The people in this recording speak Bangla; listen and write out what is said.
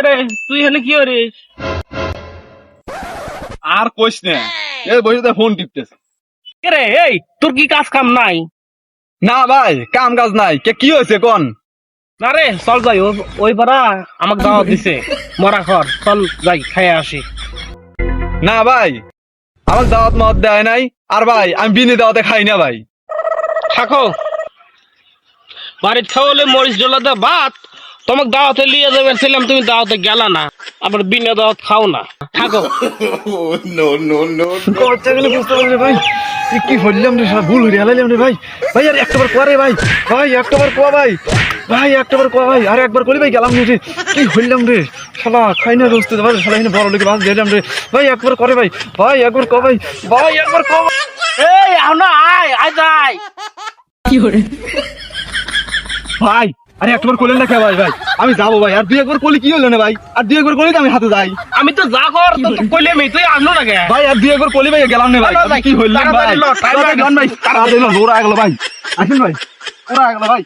রে তুই এখানে কি করিস? আর কইস না, এই বসে ফোন টিপতেছে। রে এই তোর কি কাজ কাম নাই? না ভাই, কাম কাজ নাই। কি হয়েছে কোন? না রে চল যাই, ওই পাড়া আমাকে দাওয়াত দিছে মরা খর, চল যাই খাইয়ে আসি। না ভাই, আমার দাওয়াত মত দেয় নাই। আর ভাই আমি বিনে দাওয়াতে খাই না ভাই। থাকো, বাড়ির খাওয়ালে মরিচ ডোলাতে ভাত তোমাকে দাওয়াতে লিয়ে যাবেন ছিলাম, তুমি দাওয়াতে গেলা না, আবার বিনা দাওয়াত খাও না। থাকো। কথাগুলো বুঝতে পারলে ভাই, কি হইলাম রে, সব ভুল হয়ে গেলাম রে ভাই। ভাই আর একটাবার করে ভাই, ভাই একটাবার কোয়া ভাই, ভাই একটাবার কোয়া ভাই, আর একবার করি ভাই গেলাম রে। কি হইলাম রে, শালা খাই না রোজ ভাই, শালা এখানে বড় লোকে বাস দিলাম রে। ভাই একবার করে ভাই, ভাই একবার ক ভাই, ভাই একবার ক ভাই। এই আও না, আয় আয় যাই। ভাই আরে একবার করলেন না কে ভাই? ভাই আমি যাবো ভাই, আর দুই একবার করলে কি হলো না ভাই? আর দুই একবার করলে তো আমি হাতে যাই। আমি তো যা কর তো কইলে মি, তুই আসলো না কে? ভাই আর দুই একবার করলে ভাই গেলাম না ভাই। কি হইলাম ভাই? তাড়াতাড়ি ল, তাড়াতাড়ি লন ভাই, তাড়াতাড়ি লন, ওরা আগলো ভাই। আসেন ভাই, ওরা আগলো ভাই।